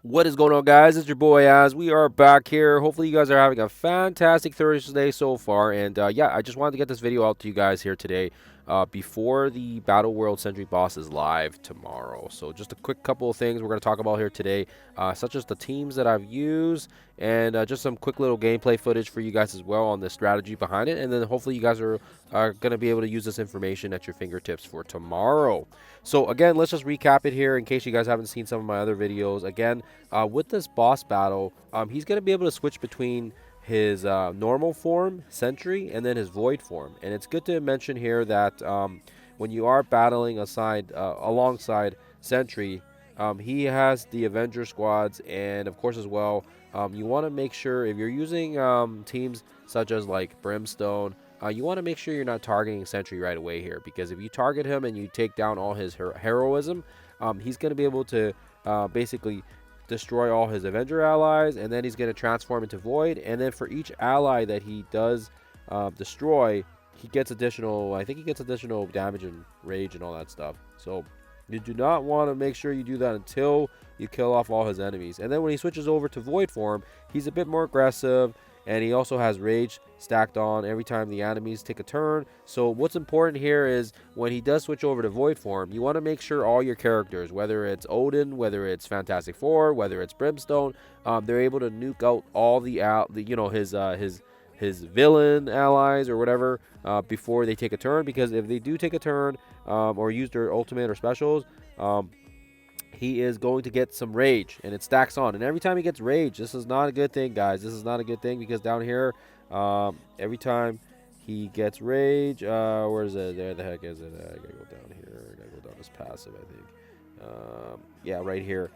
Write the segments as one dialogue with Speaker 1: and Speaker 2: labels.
Speaker 1: What is going on, guys? It's your boy Az. We are back here. Hopefully, you guys are having a fantastic Thursday so far. And yeah, I just wanted to get this video out to you guys here today before the BattleWorld Sentry Boss is live tomorrow. So just a quick couple of things we're going to talk about here today, such as the teams that I've used and just some quick little gameplay footage for you guys as well on the strategy behind it. And then hopefully you guys are going to be able to use this information at your fingertips for tomorrow. So again, let's just recap it here in case you guys haven't seen some of my other videos. Again, with this boss battle, he's going to be able to switch between his normal form, Sentry, and then his Void form. And it's good to mention here that when you are battling alongside Sentry, he has the Avenger squads, and of course as well, you want to make sure if you're using teams such as like Brimstone, you want to make sure you're not targeting Sentry right away here, because if you target him and you take down all his heroism, he's going to be able to basically destroy all his Avenger allies, and then he's going to transform into Void, and then for each ally that he does destroy, he gets additional, I think he gets additional damage and rage and all that stuff. So you do not want to make sure you do that until you kill off all his enemies. And then when he switches over to Void form, he's a bit more aggressive, and he also has rage stacked on every time the enemies take a turn. So what's important here is when he does switch over to Void form, you want to make sure all your characters, whether it's Odin, whether it's Fantastic Four, whether it's Brimstone, they're able to nuke out all his villain allies or whatever before they take a turn. Because if they do take a turn or use their ultimate or specials, he is going to get some rage, and it stacks on. And every time he gets rage, this is not a good thing, guys. This is not a good thing, because down here, every time he gets rage, where is it? There the heck is it? I gotta go down here. I gotta go down this passive, I think. Yeah, right here.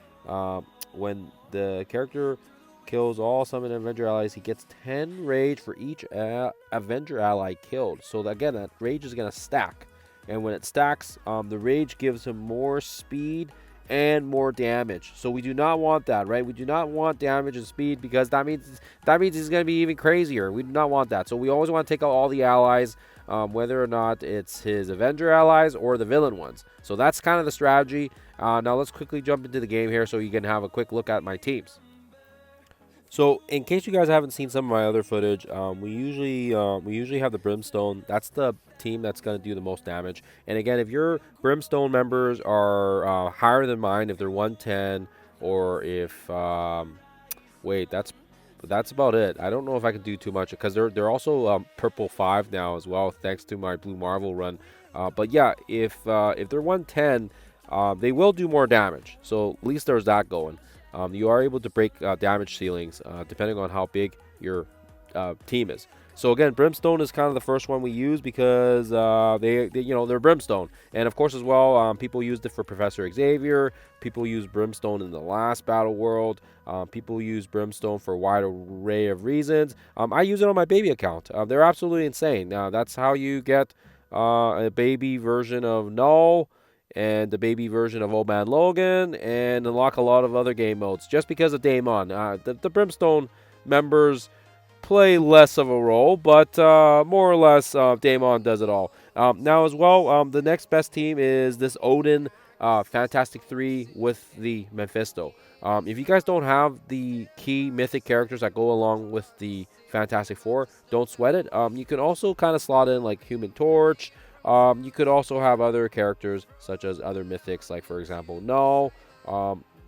Speaker 1: When the character kills all summon Avenger allies, he gets 10 rage for each Avenger ally killed. So again, that rage is gonna stack, and when it stacks, the rage gives him more speed and more damage. So we do not want that, right? We do not want damage and speed, because that means he's going to be even crazier. We do not want that. So we always want to take out all the allies, whether or not it's his Avenger allies or the villain ones. So that's kind of the strategy. Now let's quickly jump into the game here so you can have a quick look at my teams. So in case you guys haven't seen some of my other footage, we usually have the Brimstone. That's the team that's going to do the most damage. And again, if your Brimstone members are higher than mine, if they're 110, or if wait, that's about it. I don't know if I can do too much, because they're also purple 5 now as well, thanks to my Blue Marvel run. But yeah, if they're 110, they will do more damage. So at least there's that going. You are able to break damage ceilings depending on how big your team is. So again, Brimstone is kind of the first one we use, because they're Brimstone. And of course as well, people used it for Professor Xavier. People use Brimstone in the last BattleWorld. People use Brimstone for a wide array of reasons. I use it on my baby account. They're absolutely insane. That's how you get a baby version of Null and the baby version of Old Man Logan, and unlock a lot of other game modes just because of Daemon. The Brimstone members play less of a role, but more or less Daemon does it all. Now as well, the next best team is this Odin Fantastic 3 with the Mephisto. If you guys don't have the key mythic characters that go along with the Fantastic Four, don't sweat it. You can also kind of slot in like Human Torch. You could also have other characters such as other mythics, like for example Null.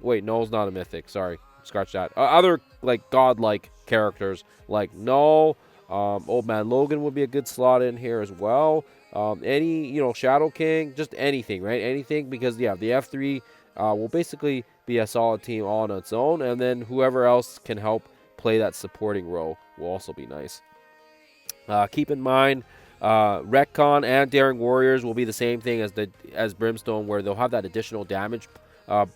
Speaker 1: Wait, Null's not a mythic, sorry, scratch that. Other like godlike characters like Null. Old Man Logan would be a good slot in here as well. Any Shadow King, just anything, right? Anything, because yeah, the F3 will basically be a solid team all on its own, and then whoever else can help play that supporting role will also be nice. Keep in mind, Retcon and Daring Warriors will be the same thing as Brimstone, where they'll have that additional damage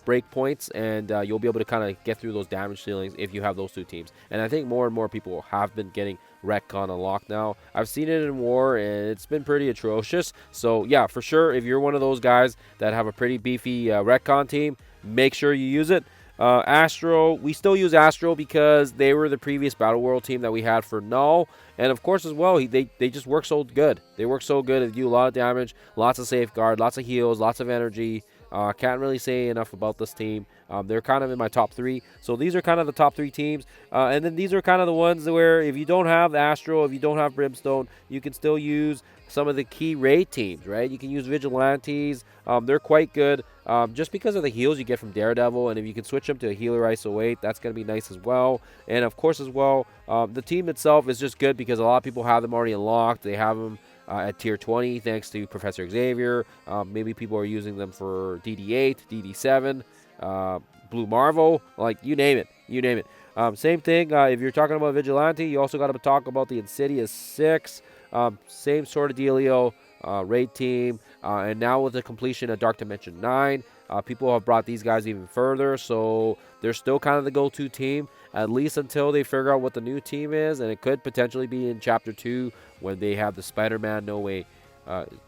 Speaker 1: break points, and you'll be able to kind of get through those damage ceilings if you have those two teams. And I think more and more people have been getting Retcon unlocked now. I've seen it in War, and it's been pretty atrocious. So yeah, for sure, if you're one of those guys that have a pretty beefy Retcon team, make sure you use it. Astro, we still use Astro because they were the previous BattleWorld team that we had for Null. And of course as well, they just work so good. They work so good. They do a lot of damage, lots of safeguard, lots of heals, lots of energy. Can't really say enough about this team. They're kind of in my top 3. So these are kind of the top 3 teams. And then these are kind of the ones where if you don't have Astro, if you don't have Brimstone, you can still use some of the key raid teams, right? You can use Vigilantes. They're quite good just because of the heals you get from Daredevil. And if you can switch them to a healer ISO 8, that's going to be nice as well. And of course as well, the team itself is just good because a lot of people have them already unlocked. They have them at tier 20 thanks to Professor Xavier. Maybe people are using them for DD8, DD7, Blue Marvel, like you name it. You name it. Same thing, if you're talking about Vigilante, you also got to talk about the Insidious 6. Same sort of dealio, raid team. And now with the completion of Dark Dimension 9, people have brought these guys even further. So they're still kind of the go-to team, at least until they figure out what the new team is. And it could potentially be in Chapter 2 when they have the Spider-Man No Way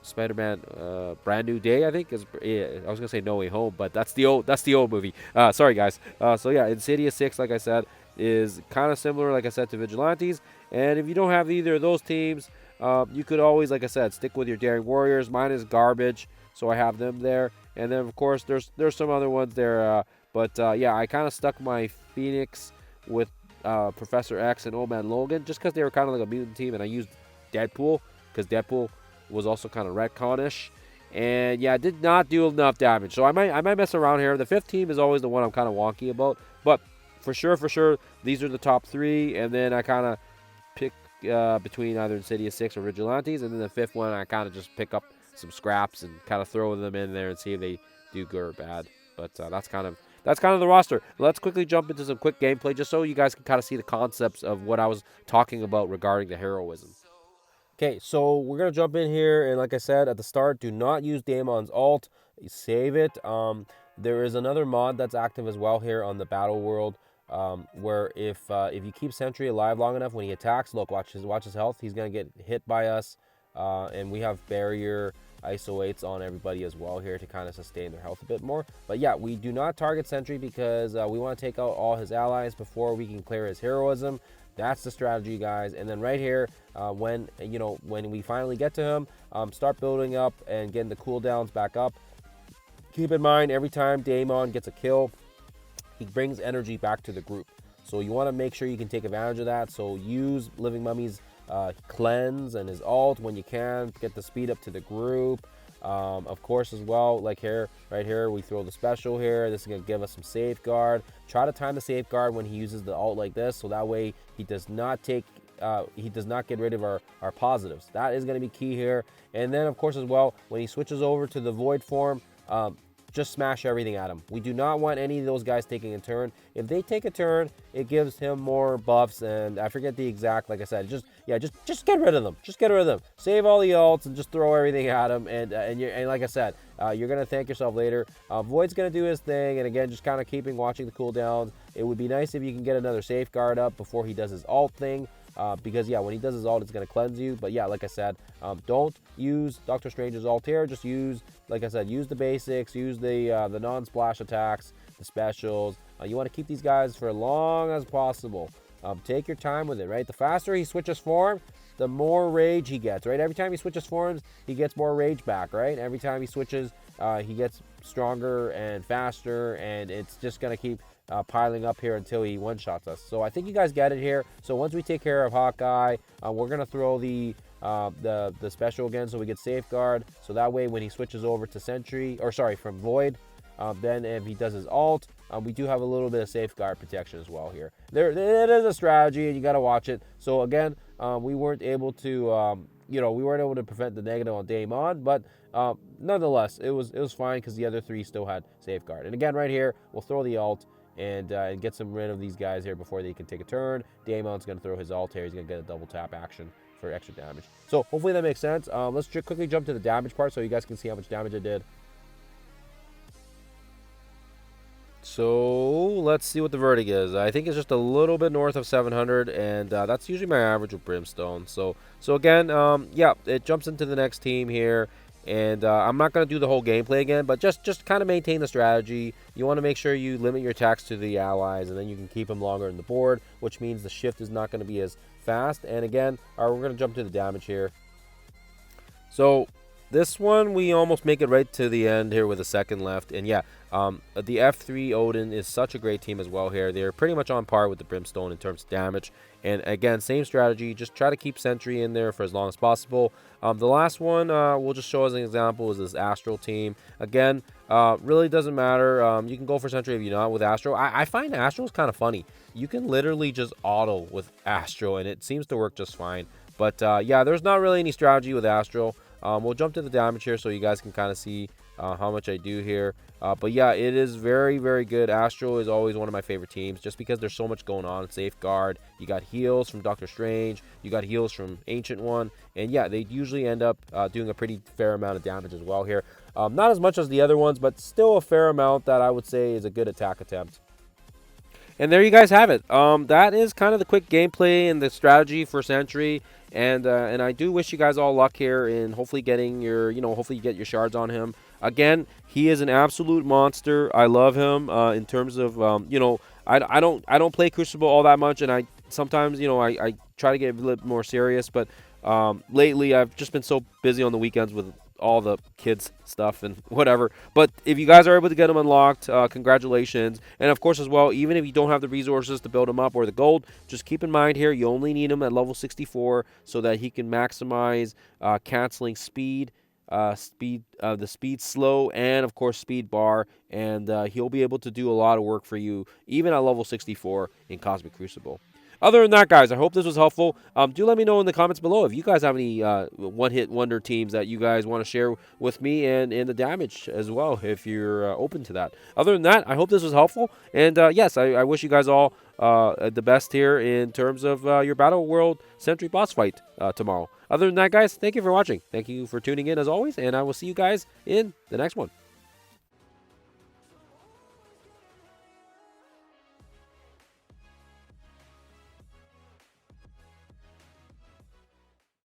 Speaker 1: Spider-Man Brand New Day, I think. I was gonna say No Way Home, but that's the old movie. Sorry guys. So yeah, Insidious 6, like I said, is kind of similar, like I said, to Vigilantes. And if you don't have either of those teams, you could always, like I said, stick with your Daring Warriors. Mine is garbage, so I have them there. And then of course there's some other ones there, but yeah, I kind of stuck my Phoenix with Professor X and Old Man Logan just because they were kind of like a mutant team, and I used Deadpool because Deadpool was also kind of retcon-ish. And yeah, did not do enough damage. So I might mess around here. The 5th team is always the one I'm kind of wonky about. But for sure, these are the top 3. And then I kind of pick between either Insidious 6 or Vigilantes. And then the 5th one, I kind of just pick up some scraps and kind of throw them in there and see if they do good or bad. But that's kind of the roster. Let's quickly jump into some quick gameplay just so you guys can kind of see the concepts of what I was talking about regarding the heroism. Okay, so we're going to jump in here, and like I said at the start, do not use Daemon's ult. Save it. There is another mod that's active as well here on the BattleWorld, where if you keep Sentry alive long enough, when he attacks, look, watch his health. He's going to get hit by us, and we have barrier ISO 8s on everybody as well here to kind of sustain their health a bit more. But yeah, we do not target Sentry because we want to take out all his allies before we can clear his heroism. That's the strategy, guys. And then right here, when we finally get to him, start building up and getting the cooldowns back up. Keep in mind, every time Daemon gets a kill, he brings energy back to the group. So you want to make sure you can take advantage of that. So use Living Mummy's cleanse and his ult when you can. Get the speed up to the group. Of course, as well, like here, right here, we throw the special here. This is going to give us some safeguard. Try to time the safeguard when he uses the ult like this, so that way he does not get rid of our positives. That is going to be key here. And then, of course, as well, when he switches over to the void form, just smash everything at him. We do not want any of those guys taking a turn. If they take a turn, it gives him more buffs, and I forget the exact, like I said, just get rid of them. Just get rid of them. Save all the ults and just throw everything at him, and like I said, you're going to thank yourself later. Void's going to do his thing, and again, just kind of watching the cooldowns. It would be nice if you can get another safeguard up before he does his ult thing. Because yeah, when he does his ult, it's going to cleanse you. But yeah, like I said, don't use Doctor Strange's ult here. Just use, like I said, use the basics, use the non-splash attacks, the specials. You want to keep these guys for as long as possible. Take your time with it, right? The faster he switches form, the more rage he gets, right? Every time he switches forms, he gets more rage back, right? Every time he switches, he gets stronger and faster, and it's just going to keep piling up here until he one-shots us. So I think you guys get it here. So once we take care of Hawkeye, we're going to throw the special again so we get safeguard. So that way when he switches over to Sentry, or sorry, from Void, then if he does his ult, we do have a little bit of safeguard protection as well here. It is a strategy, and you got to watch it. So again, we weren't able to, we weren't able to prevent the negative on Daemon, but nonetheless, it was fine because the other 3 still had safeguard. And again, right here, we'll throw the ult and get some rid of these guys here before they can take a turn. Daemon's going to throw his ult here. He's going to get a double tap action for extra damage. So hopefully that makes sense. Let's quickly jump to the damage part so you guys can see how much damage it did. So let's see what the verdict is. I think it's just a little bit north of 700, and that's usually my average with Brimstone. So again, yeah, it jumps into the next team here. And I'm not going to do the whole gameplay again, but just kind of maintain the strategy. You want to make sure you limit your attacks to the allies, and then you can keep them longer in the board, which means the shift is not going to be as fast. And again, we're going to jump to the damage here. So This one, we almost make it right to the end here with a second left. And yeah, the F3 Odin is such a great team as well here. They're pretty much on par with the Brimstone in terms of damage. And again, same strategy. Just try to keep Sentry in there for as long as possible. The last one we'll just show as an example is this Astral team. Again, really doesn't matter. You can go for Sentry if you're not with Astral. I find Astral is kind of funny. You can literally just auto with Astral, and it seems to work just fine. But yeah, there's not really any strategy with Astral. We'll jump to the damage here so you guys can kind of see how much I do here. But yeah, it is very, very good. Astral is always one of my favorite teams just because there's so much going on. Safeguard, you got heals from Doctor Strange, you got heals from Ancient One, and yeah, they usually end up doing a pretty fair amount of damage as well here. Not as much as the other ones, but still a fair amount that I would say is a good attack attempt. And there you guys have it. That is kind of the quick gameplay and the strategy for Sentry. And I do wish you guys all luck here in hopefully getting your, hopefully you get your shards on him. Again, he is an absolute monster. I love him in terms of, I don't play Crucible all that much. And I sometimes, I try to get a little more serious. But lately, I've just been so busy on the weekends with all the kids stuff and whatever. But if you guys are able to get them unlocked, congratulations. And of course as well, even if you don't have the resources to build them up or the gold, just keep in mind here, you only need him at level 64 so that he can maximize canceling speed, the speed slow, and of course speed bar, and he'll be able to do a lot of work for you even at level 64 in Cosmic Crucible. Other than that, guys, I hope this was helpful. Do let me know in the comments below if you guys have any one-hit wonder teams that you guys want to share with me, and the damage as well, if you're open to that. Other than that, I hope this was helpful. And yes, I wish you guys all the best here in terms of your BattleWorld Sentry Boss fight tomorrow. Other than that, guys, thank you for watching. Thank you for tuning in as always, and I will see you guys in the next one.